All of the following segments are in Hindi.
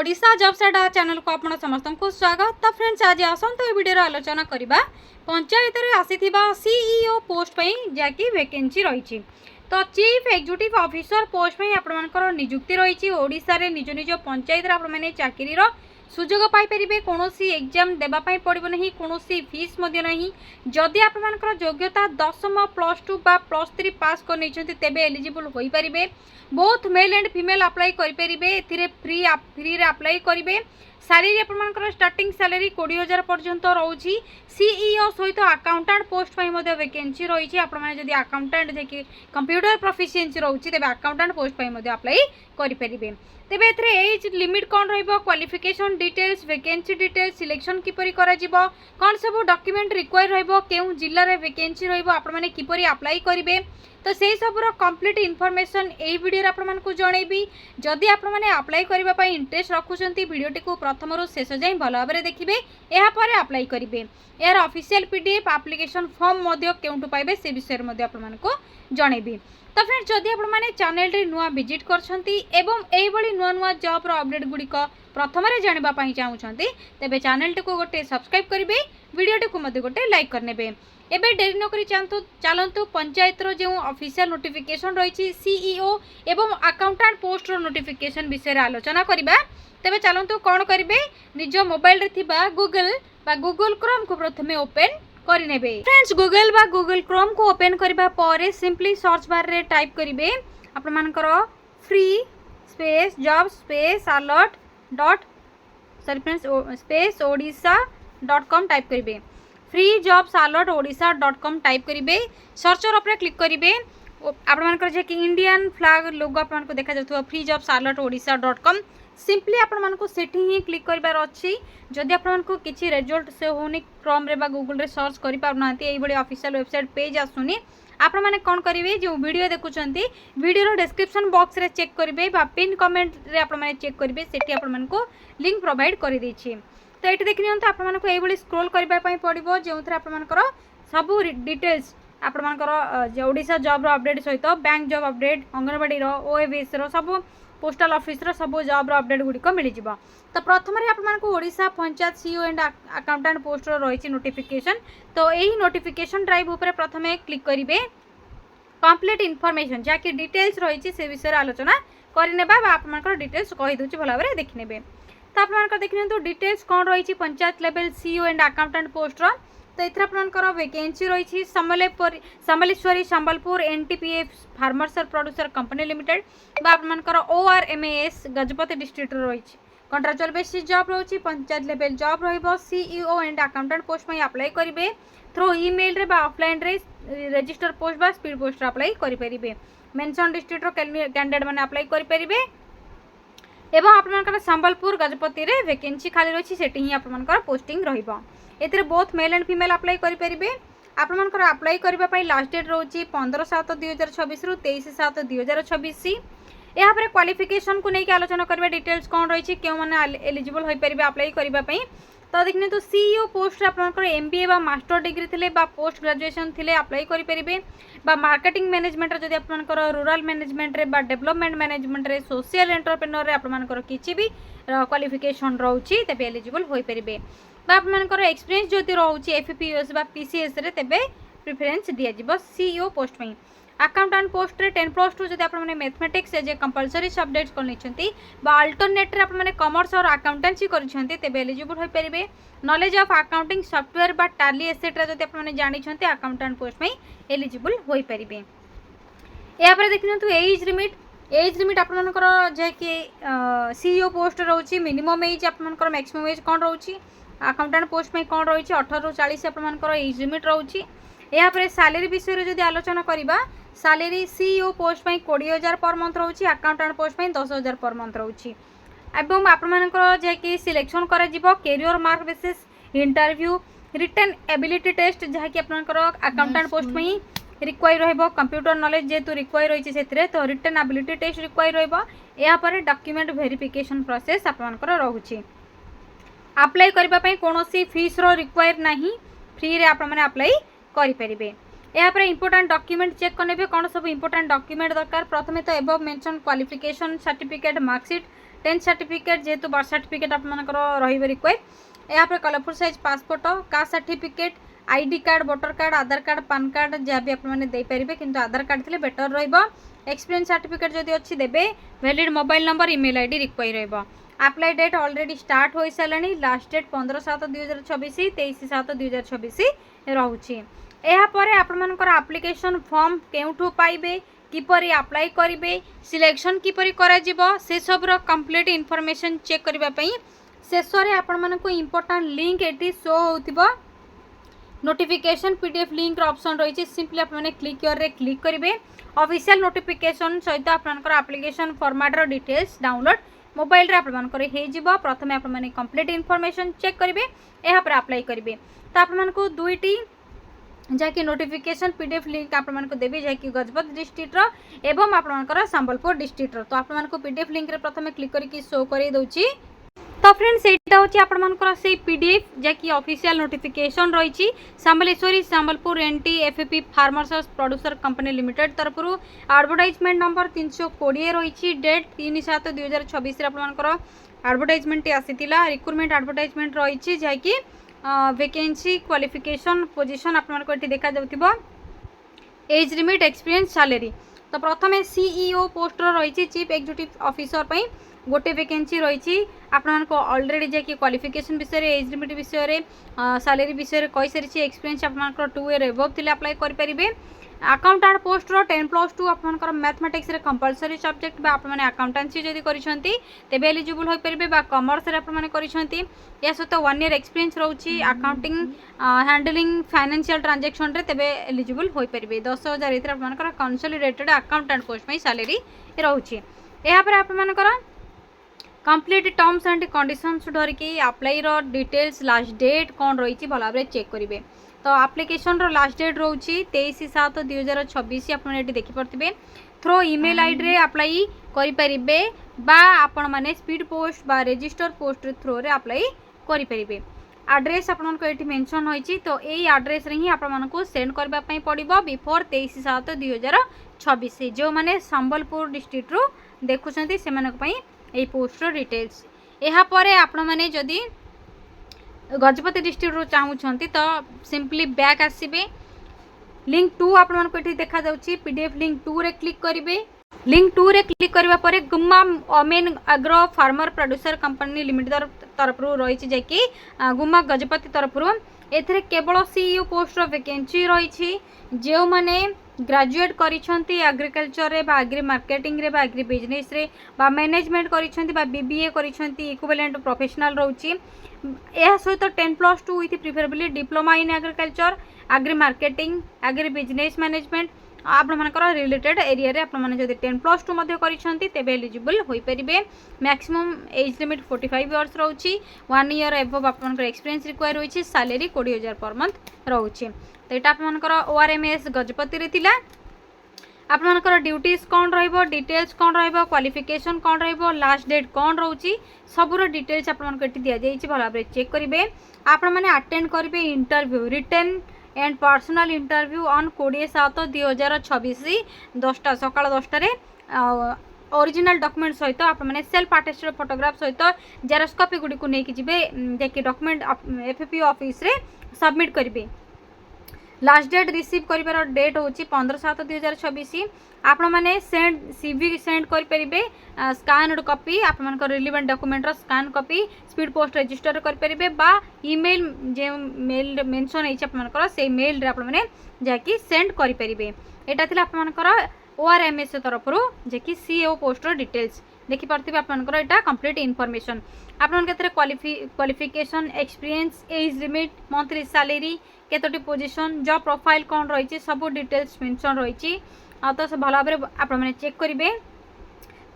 ओडिशा जॉब सेट चैनल को आपण समस्त को स्वागत। तो फ्रेंड्स आज आसंत वीडियो आलोचना करबा पंचायत रे आसीथिबा सीईओ पोस्ट पई जाकी वैकेंसी रही। तो चीफ एग्जीक्यूटिव ऑफिसर पोस्ट पई आपण मानकर नियुक्ति रही। ओडिशा रे निज निज पंचायत रे आपण माने चाकरी रो सुजोग पाई परिबे। कोनोसी एग्जाम देबा पई पड़िबो नहीं, कोनोसी फीस मध्य नहीं। जदि आपण मानकर योग्यता 10th +2 बा +3 पास कर नैछंती तेबे एलिजिबल होई परिबे। Both male and female apply करि परिबे। एथिरे फ्री रे अप्लाई करिवे। सैलरी आपनकर स्टार्टिंग सैलरी 20,000 पर्यंत रहउची। सीईओ सहित अकाउंटेंट पोस्ट पई मध्ये वैकेंसी रही। आपण माने जदि अकाउंटेंट जे कंप्यूटर प्रोफिशिएंसी रहउची तेबे अकाउंटेंट पोस्ट पई मध्ये अप्लाई करि परिबे। तेबे एथरे एज लिमिट कोन रहइबो, qualification details, vacancy details, selection किपरि करा जिवो, कोन सब डॉक्यूमेंट रिक्वायर रहइबो, केउ जिल्ला रे वैकेंसी रहइबो, आपण माने किपरि अप्लाई करिवे, तो से सबरो कंप्लीट इन्फॉर्मेशन एई वीडियो रे आपण मानकु जणैबी। जदि आपण माने अप्लाई करिबा पई इंटरेस्ट रखुचंती वीडियोटी को प्रथम रु शेष जाई भलो भाबरे देखिबे, एहा परे अप्लाई करिवे। यार ऑफिशियल पीडीएफ एप्लीकेशन फॉर्म मध्ये केउंटु पाइबे से विषय मध्ये आपण मानकु जणैबी। तो फ्रेंड्स जदि आपण माने चैनल रे नुआ विजिट करछंती एवं एई बडी नुआ नुआ जॉब रो अपडेट गुडी को प्रथम रे जानिबा पई चाहुछंती तेबे चैनल को गोटे सब्सक्राइब करिवे, वीडियोटी को मध्ये गोटे लाइक करनेबे। एबे डेरी नकरी चलतु पंचायत रो जो ऑफिशियल नोटिफिकेशन रही सीईओ एवं अकाउंटेंट पोस्ट रो नोटिफिकेशन विषय आलोचना करिबा। तेबे चलतु कौन करिवे, निज मोबाइल रे थिबा गूगल क्रोम को प्रथमे ओपन करि नेबे। फ्रेंड्स गूगल बा गूगल क्रोम को ओपन करिबा परे सिंपली सर्च बार रे टाइप करिवे आपण मानकर free space job space alert dot sorry friends space odisha.com type करिवे। Free jobs alert odisha.com type करिवे। सर्चर उपरे क्लिक करिवे। आपण मानकर जे कि इंडियन फ्लैग लोगो आपण मानको देखा जाथुवा free jobs alert odisha.com simply आपण मानको सेठी ही क्लिक करबार अछि। जदि आपण मानको किछि रिजल्ट से होनी क्रोम रे बा गूगल रे सर्च करि पाउनांती एई बडी ऑफिशियल वेबसाइट पेज आसुनी, आपण माने कोन करिवे जो वीडियो देखुचंती वीडियो रो डिस्क्रिप्शन बॉक्स रे चेक करिवे बा पिन कमेंट रे आपण माने चेक करिवे, सेठी आपण मानको लिंक प्रोवाइड करि दैछि। तो ये देखि नियंतु आपण मानको एई बडी स्क्रॉल करबा पई पड़िबो जेउथरे आपण मानकर सब डिटेल्स आपण मानकर जे ओडिशा जॉब रो अपडेट सहित बैंक जॉब अपडेट, अंगनवाड़ी रो, ओएबीएस रो सब पोस्टल ऑफिस रो सब जॉब रो अपडेट गुडी को मिलि जिवो। तो प्रथम रे आपण मानको Odisha panchayat CEO and accountant post रो रहिछि नोटिफिकेशन। तो एही नोटिफिकेशन ड्राइव ऊपर प्रथमे क्लिक करिवे। कंप्लीट इन्फॉर्मेशन जाकी डिटेल्स रहिछि से विषय आलोचना करिनेबा बा आपण मानकर डिटेल्स कहि दोछि भलो भाबरे देखिनेबे। तो आप देखिए डिटेल्स कौन रही panchayat level CEO and accountant post रो। तो ये आपंकर वैकेंसी रही Samaleswari Sambalpur NTPF farmers producer company limited बापर ORMAS गजपति डिस्ट्रिक्ट रही। कंट्राक्चुअल बेसिस जॉब रही। पंचायत लेवल जॉब रही। सीईओ एंड अकाउंटेंट पोस्ट में अप्लाई करेंगे थ्रू ईमेल रे बा ऑफलाइन रे रजिस्टर पोस्ट बा स्पीड पोस्ट अप्लाई करेंगे। मेंशन डिस्ट्रिक्ट कैंडिडेट मैंने अप्लाई करेंगे एवं आपनकर संबलपुर गजपति रे वैकेंसी खाली रही सेठी ही आपनकर पोस्टिंग रहिबो। एथिरे both male and female apply करि परिबे। आपनकर अप्लाई करबा पई लास्ट डेट रहउची 15/7/2026 रु 23/7/2026। एहा पर क्वालिफिकेशन को नै के आलोचना करबे। डिटेल्स कोन रही केउ माने एलिजिबल होई परिबे अप्लाई करबा पई। तो देखने तो सीईओ पोस्ट आपनकर एमबीए बा मास्टर डिग्री थिले बा पोस्ट ग्रेजुएशन थिले अप्लाई करि परिबे बा मार्केटिंग मैनेजमेंट रे जदि आपनकर रूरल मैनेजमेंट रे बा डेवलपमेंट मैनेजमेंट रे सोशल एंटरप्रेन्योर रे आपनकर किछि भी क्वालिफिकेशन रहउची तेबे एलिजिबल होई परिबे बा आपनकर एक्सपीरियंस जदि रहउची एफपीएस बा पीसीएस रे तेबे प्रेफरेंस दिया जिवो सीईओ पोस्ट में। अकाउंटेंट पोस्ट रे 10+2 जदि आपण माने मैथमेटिक्स जे कंपलसरी सब्जेक्ट्स कोन निछंती बा अल्टरनेट रे आपण माने कॉमर्स और अकाउंटेंसी करिसंती तेबे एलिजिबल होई परिबे। नॉलेज ऑफ अकाउंटिंग सॉफ्टवेयर बा टैली एसेट्रा जदि आपण माने जानि छंती अकाउंटेंट पोस्ट में एलिजिबल होई परिबे। या पर देखिनतु एज लिमिट आपण मानकर जे कि सीईओ पोस्ट रहउची मिनिमम एज आपण मानकर मैक्सिमम एज कोन रहउची। अकाउंटेंट पोस्ट में कोन रहउची 18 रु 40 आपण मानकर एज लिमिट रहउची। या पर सैलरी विषय जदि आलोचना करिबा सैलरी सीईओ पोस्ट में 20,000 पर मंथ रहउची। अकाउंटेंट पोस्ट में 10,000 पर मंथ रहउची। एवं आपण मानकर जे कि सिलेक्शन करा जिवो career mark basis interview written ability test जहा कि आपण मानकर अकाउंटेंट पोस्ट में रिक्वायर रहइबो। कंप्यूटर नॉलेज जेतु रिक्वायर रहिछि सेथिरे तो रिटन एबिलिटी टेस्ट रिक्वायर रहइबो। या पर डॉक्यूमेंट वेरिफिकेशन प्रोसेस आपण मानकर रहउछि। अप्लाई करबा पई कोनोसी फीस रो रिक्वायर नाही, फ्री रे आपण माने अप्लाई करि परिबे। या पर इंपोर्टेंट डॉक्यूमेंट चेक करनेबे कोन सब इंपोर्टेंट डॉक्यूमेंट दरकार। प्रथमे तो above mention qualification certificate marksheet 10th certificate जेहेतु बर्थ सर्टिफिकेट आपमनकर रहिबो रिक्वायर्ड या पर colourful size passport caste certificate ID card voter card Aadhaar card PAN card जहाँ भी आपने देपारे किंतु आधार कार्ड थे बेटर रहिबो एक्सपीरियंस सर्टिफिकेट जदि अच्छी देबे valid mobile number email ID require रहिबो अप्लाई डेट ऑलरेडी स्टार्ट हो सारे लास्ट डेट 15/7/2024 23/7/2024 रोचे यापर आपर आप्लिकेशन फॉर्म केउठू पाइबे किपरि अप्लाई करेंगे सिलेक्शन किपरि करा जिवो से सबरो कंप्लीट इनफॉरमेशन चेक करने शेष में आपण को इम्पोर्टेंट लिंक एटी शो होतिबो नोटिफिकेशन पीडीएफ लिंक ऑप्शन रही सिंपली आपने क्लिक करेंगे ऑफिशियल नोटिफिकेशन सहित आपनकर एप्लिकेशन फॉर्मेट रो डिटेल्स डाउनलोड मोबाइल रे आपनकर हे जिवो प्रथम आपने कंप्लीट इनफॉरमेशन चेक करेंगे यहाँ पर अप्लाई करेंगे तो आपको दुईटी जहाँकि नोटिफिकेशन पीडीएफ लिंक आपको देवी जहाँकि गजपत डिस्ट्रिक्टर एवं आपनकर संबलपुर डिस्ट्रिक्टर तो आपको पीडीएफ लिंक रे प्रथम क्लिक करके शो कर दूची तो फ्रेंड्स एटा होची आपनकर से पीडीएफ जहाँकि ऑफिशियल नोटिफिकेशन रही Sambaleswari Sambalpur NT FAP farmers producer company limited तरफ एडवर्टाइजमेंट नंबर 320 रही डेट 3/7/2024 आपनकर एडवर्टाइजमेंट आसीतिला रिक्रुटमेंट एडवर्टाइजमेंट रही जहाँकि वैकेंसी क्वालिफिकेशन पोजीशन आपको ये देखा जाउथिबो एज लिमिट एक्सपीरियंस सैलरी तो प्रथम सीईओ पोस्ट रही चीफ एग्जीक्यूटिव ऑफिसर पई गोटे वैकेंसी रही आपको ऑलरेडी जैकि क्वालिफिकेशन विषय एज लिमिट विषय सैलरी विषय कही सारी एक्सपीरियंस आपको 2 ईयर एबव थे अप्लाई करेंगे अकाउंटेंट पोस्ट 10+2 आपनकर मैथमेटिक्स रे कंपलसरी सब्जेक्ट बा आपने अकाउंटेंसी जदि करिसंती तेबे एलिजिबल होई परिबे बा कॉमर्स रे आपने करिसंती या सहित 1 ईयर एक्सपीरियंस रहउची अकाउंटिंग हैंडलिंग फाइनेंशियल ट्रांजैक्शन रे तेबे एलिजिबल होई परिबे 10,000 इतर आपनकर कंसोलिडेटेड अकाउंटेंट पोस्ट में सैलरी रहउची या पर आपनकर कंप्लीट टर्म्स एंड कंडीशंस धरिकी अप्लाई रो डिटेल्स लास्ट डेट कौन रही भल भाव चेक करेंगे तो एप्लिकेशन रो लास्ट डेट रोची 23/7/2024 आपने ये देखिपे थ्रो ईमेल आईडी रे अप्लाई करेंगे बा आपण माने स्पीड पोस्ट बा रजिस्टर पोस्ट थ्रो रे अप्लाई करेंगे एड्रेस आपको ये मेंशन होती तो यही एड्रेस रे ही आपको सेंड करने पड़ो बिफोर 23/7/2024 जो मैंने संबलपुर डिस्ट्रिक्ट रू देखुं से पोस्टर डिटेल्स यापर आपण मैंने जदि गजपति डिस्ट्रिक्ट चाहूँगी तो सिंपली बैक आसबे लिंक 2 आपको ये देखा पीडीएफ लिंक 2 रे क्लिक करेंगे लिंक 2 रे क्लिक करबा परे गुम्मा अमेन agro farmer producer company limited तरफ रही जैकि गुम्मा गजपति तरफ एथिरे केवल सीईओ पोस्ट वैकेंसी रही जो माने ग्रेजुएट करिसेंती एग्रीकल्चर रे बा एग्री मार्केटिंग रे बा एग्री बिजनेस रे बा मैनेजमेंट करिसेंती बा बीबीए करिसेंती इक्विवेलेंट प्रोफेशनल रहउची यह सहित 10+2 with preferably diploma in agriculture agri marketing agri business management आपनकर रिलेटेड एरिया रे आपण माने जदि 10+2 मध्ये करिसेंती तेबे एलिजिबल होई परिबे मैक्सिमम एज लिमिट 45 इयर्स रहउची 1 ईयर एबव आपनकर एक्सपीरियंस रिक्वायर होईची सैलरी 20,000 पर मंथ रहउची तो यहाँ आपनकर ओआरएमएस गजपति रे थिला आपनकर ड्यूटीज कौन रहिबो डिटेल्स कौन रहिबो क्वालिफिकेशन कौन रहिबो लास्ट डेट कौन रहउची सबुर डिटेल्स आपनकर एटी दिया जाईची भल भाबरे चेक करिवे आपण माने अटेंड करिवे interview written and personal interview on 20/7/2024 10टा सकाळ 10टा रे ओरिजिनल डॉक्यूमेंट सहित आपने सेल्फ अटेस्टेड फोटोग्राफ सहित जेरॉक्स कॉपी गुडी को लेके जिबे जेकि डॉक्यूमेंट एफएपी ऑफिस रे सबमिट करिवे लास्ट डेट रिसीव कर डेट हूँ 15/7/2024 आपण मैंने सेंड सीवी सेंड करेंगे स्कानड कॉपी आप relevant document scan copy speed post register करेंगे बा ईमेल जो मेल मेंशन होकर से मेल रे आपने जाकि सेंड करेंगे यहाँ थी आपंकर ओआरएमएस तरफ जे सीओ पोस्ट डिटेल्स देखिपे आपंकर यहाँ कंप्लीट इनफॉरमेशन आपन qualification experience age limit monthly salary केतोटी पोजीशन जॉब प्रोफाइल कौन रही सब डिटेल्स मेंशन रही तो से भल भाव आपने चेक करेंगे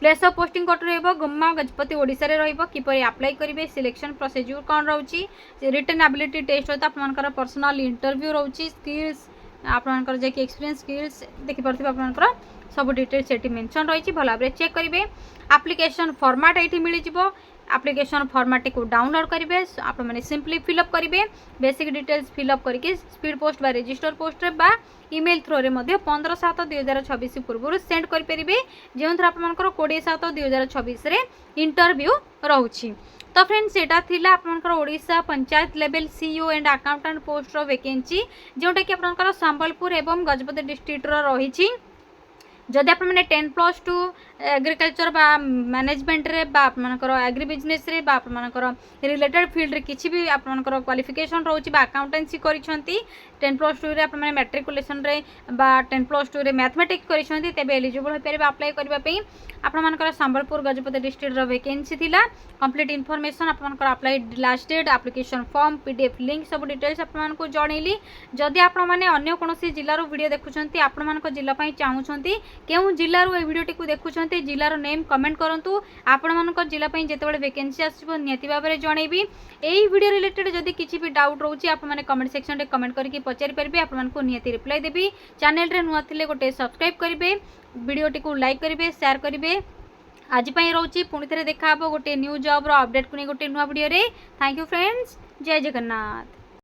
प्लेस ऑफ पोस्टिंग कौट रुम्मा गजपति ओडिशा रे रहिबो किपरि अप्लाई करेंगे सिलेक्शन प्रोसीजर कौन रोची रिटन एबिलिटी टेस्ट होता आपनकर पर्सनल इंटरव्यू रोची स्किल्स आपनकर जे एक्सपीरियंस स्किल्स देखि परथिबे आपनकर सब डिटेल्स एटी मेंशन रही भल भाव चेक करेंगे एप्लिकेशन फॉर्मेट ये मिल एप्लिकेशन फॉर्मेट को डाउनलोड करेंगे आप सिंपली फिलअप करेंगे बेसिक डिटेल्स फिलअप करके स्पीड पोस्ट बा रजिस्टर पोस्ट बा ईमेल थ्रो रे 15/7/2026 पूर्व सेंड करेंगे जो थ्रू आप 20/7/2026 इंटरव्यू रोचे। तो फ्रेंड्स एटा थिला आपनकर Odisha panchayat level CEO and accountant post रो वैकेंसी जोटा कि आपनकर संबलपुर एवं गजपति डिस्ट्रिक्ट रो रही। जदि आप 10+2 एग्रीकल्चर बा मैनेजमेंट रे बा आपनकर एग्री बिजनेस रे बा आपनकर रिलेटेड फील्ड रे किछि भी आपनकर क्वालिफिकेशन रहउची बा अकाउंटेंसी करिसंती 10+2 रे आपन मैट्रिकुलेशन रे बा 10+2 रे मैथमेटिक्स करिसंती तेबे एलिजिबल होई परिबे अप्लाई करबा पई आपनकर संबलपुर गजपति डिस्ट्रिक्ट रो वैकेंसी थिला। कंप्लीट इन्फॉर्मेशन आपनकर apply last date application form PDF link सब डिटेल्स आपनको जणैली। जदि आपण माने अन्य कोनोसी जिल्ला रो वीडियो देखुछंती आपण मानको जिल्ला पई चाहुछंती केउ जिल्ला रो ए वीडियोटी को देखुछंती जिल्लार नेम कमेंट करंतु आपण मानको जिल्ला पई जेतेबेले वैकेंसी आसीबो नियति भाबरे जणैबी। एई वीडियो रिलेटेड जदि किछि भी डाउट रहउची आपण माने कमेंट सेक्शन रे कमेंट करके पचारि परबे आपण मानको नियति रिप्लाई देबी। चैनल रे नुआ थिले गोटे सब्सक्राइब करिवे वीडियोटी को लाइक करिवे शेयर करिवे। आज पई रहउची पुणी थरे देखा हबो गोटे न्यू जॉब रो अपडेट कुनी गोटे नुआ वीडियो रे। थैंक यू फ्रेंड्स जय जगन्नाथ।